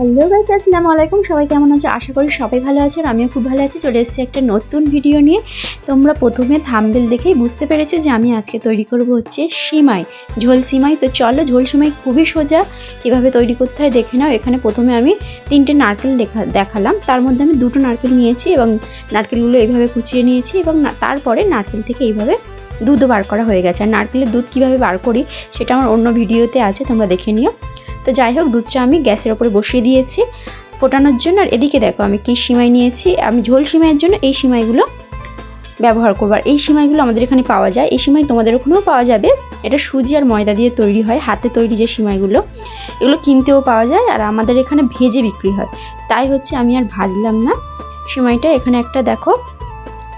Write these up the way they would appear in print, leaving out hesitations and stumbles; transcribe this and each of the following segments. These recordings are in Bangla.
হ্যালো গাইস, আসসালামু আলাইকুম। সবাই কেমন আছো? আশা করি সবাই ভালো আছো। আমিও খুব ভালো আছি। চলে এসেছি একটা নতুন ভিডিও নিয়ে। তোমরা প্রথমে থাম্বনেল দেখেই বুঝতে পেরেছো যে আমি আজকে তৈরি করব হচ্ছে সিমাই, ঝোল সিমাই। তো চলো, ঝোল সিমাই খুবই সোজা, কীভাবে তৈরি করতে হয় দেখে নাও। এখানে প্রথমে আমি 3টে নারকেল দেখালাম, তার মধ্যে আমি 2টো নারকেল নিয়েছি এবং নারকেলগুলো এইভাবে কুচিয়ে নিয়েছি এবং তারপরে নারকেল থেকে এইভাবে দুধও বার করা হয়ে গেছে। আর নারকেলের দুধ কীভাবে বার করি সেটা আমার অন্য ভিডিওতে আছে, তোমরা দেখে নিও। তো যাই হোক, দুধটা আমি গ্যাসের ওপরে বসিয়ে দিয়েছি ফোটানোর জন্য। আর এদিকে দেখো আমি কি সিমাই নিয়েছি। আমি ঝোল সিমাইয়ের জন্য এই সিমাইগুলো ব্যবহার করবো। আর এই সিমাইগুলো আমাদের এখানে পাওয়া যায়, এই সিমাই তোমাদের ওখানেও পাওয়া যাবে। এটা সুজি আর ময়দা দিয়ে তৈরি হয়, হাতে তৈরি যে সিমাইগুলো, এগুলো কিনতেও পাওয়া যায় আর আমাদের এখানে ভেজে বিক্রি হয়। তাই হচ্ছে আমি আর ভাজলাম না সিমাইটা। এখানে একটা দেখো,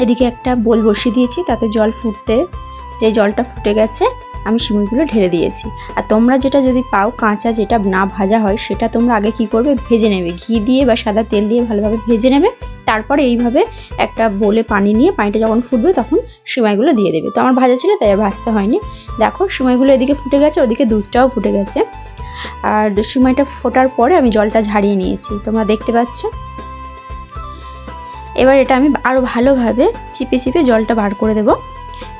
এদিকে একটা বোল বসিয়ে দিয়েছি, তাতে জল ফুটতে, যে জলটা ফুটে গেছে আমি সিমাইগুলো ঢেলে দিয়েছি। আর তোমরা যেটা যদি পাও কাঁচা, যেটা না ভাজা হয়, সেটা তোমরা আগে কি করবে, ভেজে নেবে, ঘি দিয়ে বা সাদা তেল দিয়ে ভালোভাবে ভেজে নেবে। তারপরে এইভাবে একটা বোলে পানি নিয়ে, পানিটা যখন ফুটবে তখন সিমাইগুলো দিয়ে দেবে। তো আমার ভাজা ছিল তাই আর ভাজতে হয়নি। দেখো সিমাইগুলো এদিকে ফুটে গেছে, ওদিকে দুধটাও ফুটে গেছে। আর সিমাইটা ফোটার পরে আমি জলটা ঝাড়িয়ে নিয়েছি, তোমরা দেখতে পাচ্ছ। এবার এটা আমি আরও ভালোভাবে চিপে চিপে জলটা বার করে দেব,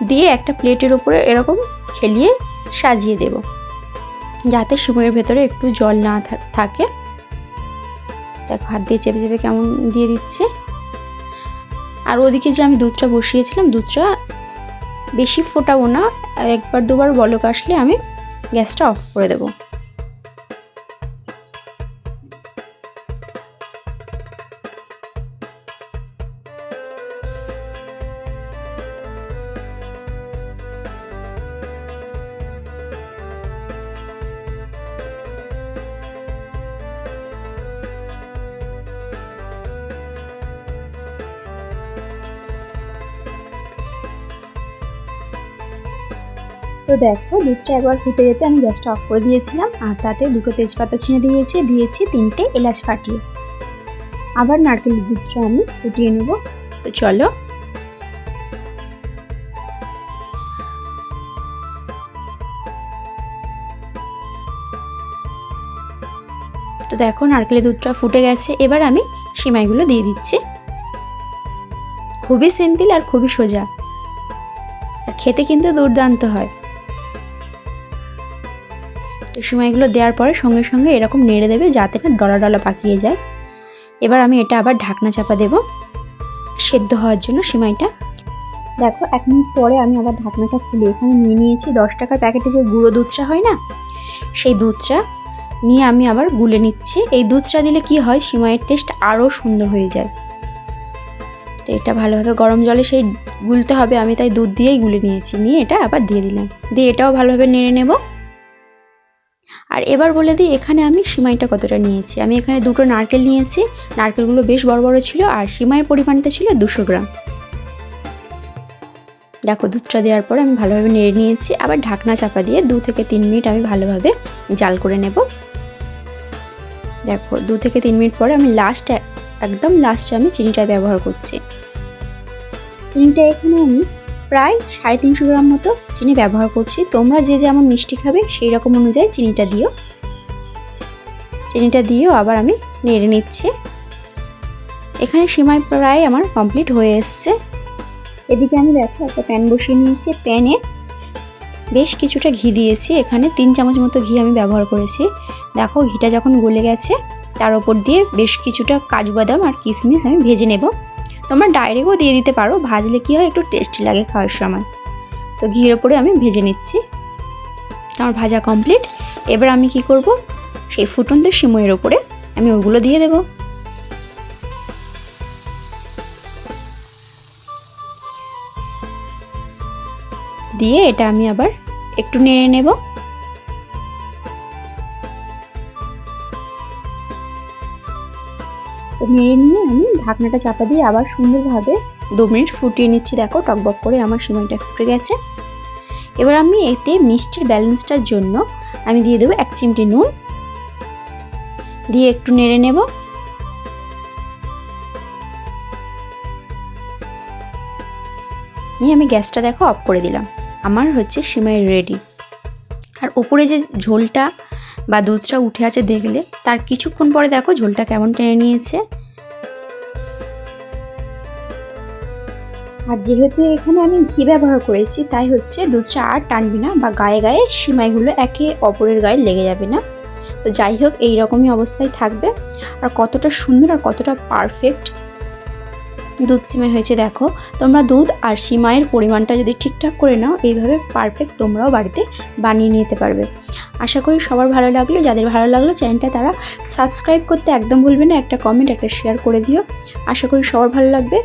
দিয়ে একটা প্লেটের উপরে এরকম খেলিয়ে সাজিয়ে দেব, যাতে সিমাইয়ের ভেতরে একটু জল না থাকে। দেখো হাত দিয়ে চেপে চেপে কেমন দিয়ে দিচ্ছে। আর ওদিকে যে আমি দুধটা বসিয়েছিলাম, দুধটা বেশি ফোটাবো না, একবার দুবার বলক আসলে আমি গ্যাসটা অফ করে দেবো। তো দেখো দুধটা একবার ফুটে যেতে আমি গ্যাসটা অফ করে দিয়েছিলাম, আর তাতে 2টো তেজপাতা ছিঁড়ে দিয়েছি 3টে এলাচ ফাটিয়ে। আবার নারকেলের দুধটা আমি ফুটিয়ে নেব। তো চলো, তো দেখো নারকেলের দুধটা ফুটে গেছে। এবার আমি সিমাইগুলো দিয়ে দিচ্ছি। খুবই সিম্পল আর খুবই সোজা, আর খেতে কিন্তু দুর্দান্ত হয়। তো সিমাইগুলো দেওয়ার পরে সঙ্গে সঙ্গে এরকম নেড়ে দেবে, যাতে না ডলা ডলা পাকিয়ে যায়। এবার আমি এটা আবার ঢাকনা চাপা দেব সেদ্ধ হওয়ার জন্য সিমাইটা। দেখো 1 মিনিট পরে আমি আবার ঢাকনাটা খুলে এখানে নিয়ে নিয়েছি 10 টাকার প্যাকেটে যে গুঁড়ো দুধটা হয় না, সেই দুধটা নিয়ে আমি আবার গুলে নিচ্ছি। এই দুধটা দিলে কি হয়, সিমাইয়ের টেস্ট আরও সুন্দর হয়ে যায়। তো এটা ভালোভাবে গরম জলে সেই গুলতে হবে, আমি তাই দুধ দিয়েই গুলে নিয়েছি। নিয়ে এটা আবার দিয়ে দিলাম, দিয়ে এটাও ভালোভাবে নেড়ে নেব। আর এবার বলে দিই এখানে আমি সিমাইটা কতটা নিয়েছি। আমি এখানে 2টো নারকেল নিয়েছি, নারকেলগুলো বেশ বড় বড় ছিল, আর সিমাইয়ের পরিমাণটা ছিল 200 গ্রাম। দেখো দুধটা দেওয়ার পরে আমি ভালোভাবে নেড়ে নিয়েছি। আবার ঢাকনা চাপা দিয়ে 2 থেকে 3 মিনিট আমি ভালোভাবে জাল করে নেব। দেখো 2 থেকে 3 মিনিট পরে আমি একদম লাস্টে আমি চিনিটা ব্যবহার করছি। চিনিটা এখানে আমি প্রায় 350 গ্রাম মতো চিনি ব্যবহার করছি। তোমরা যে যেমন মিষ্টি খাবে সেই রকম অনুযায়ী চিনিটা দিও। চিনিটা দিয়েও আবার আমি নেড়ে নিচ্ছি। এখানে সিমাই প্রায় আমার কমপ্লিট হয়ে এসছে। এদিকে আমি দেখো একটা প্যান বসিয়ে নিয়েছি, প্যানে বেশ কিছুটা ঘি দিয়েছি। এখানে 3 চামচ মতো ঘি আমি ব্যবহার করেছি। দেখো ঘিটা যখন গলে গেছে, তার ওপর দিয়ে বেশ কিছুটা কাজু বাদাম আর কিশমিশ আমি ভেজে নেব। তোমরা ডাইরেক্টও দিয়ে দিতে পারো, ভাজলে কি হয় একটু টেস্টি লাগে খাওয়ার সময়। তো ঘিয়ের ওপরে আমি ভেজে নিচ্ছি। আমার ভাজা কমপ্লিট। এবার আমি কি করব, সেই ফুটন্ত সিমাইয়ের ওপরে আমি ওগুলো দিয়ে দেব। দিয়ে এটা আমি আবার একটু নেড়ে নেব। তো নেড়ে নিয়ে আমি ঢাকনাটা চাপা দিয়ে আবার সুন্দরভাবে 2 মিনিট ফুটিয়ে নিচ্ছি। দেখো টকবক করে আমার সিমাইটা ফুটে গেছে। এবার আমি এতে মিষ্টির ব্যালেন্সটার জন্য আমি দিয়ে দেবো 1 চিমটি নুন, দিয়ে একটু নেড়ে নেব। নিয়ে আমি গ্যাসটা দেখো অফ করে দিলাম। আমার হচ্ছে সিমাই রেডি। আর উপরে যে ঝোলটা বা দুধটা উঠে আছে দেখলে তার কিছুক্ষণ পরে দেখো ঝোলটা কেমন টেনে নিয়েছে। আর যেহেতু এখানে আমি ঘি ব্যবহার করেছি তাই হচ্ছে দুধটা আর টানবে না বা গায়ে গায়ে সিমাইগুলো একে অপরের গায়ে লেগে যাবে না। তো যাই হোক, এই রকমই অবস্থায় থাকবে। আর কতটা সুন্দর আর কতটা পারফেক্ট দুধ সিমাই হয়েছে দেখো। তোমরা দুধ আর সিমাইয়ের পরিমাণটা যদি ঠিকঠাক করে নাও, এইভাবে পারফেক্ট তোমরাও বাড়িতে বানিয়ে নিতে পারবে। আশা করি সবার ভালো লাগলো। যাদের ভালো লাগলো চ্যানেলটা তারা সাবস্ক্রাইব করতে একদম ভুলবে না, একটা কমেন্ট একটা শেয়ার করে দিও। আশা করি সবার ভালো লাগবে।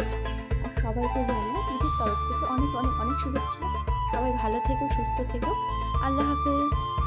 আর সবাইকে জানাই নিজের তরফ থেকে অনেক অনেক অনেক শুভেচ্ছা। সবাই ভালো থেকো, সুস্থ থেকো। আল্লাহ হাফেজ।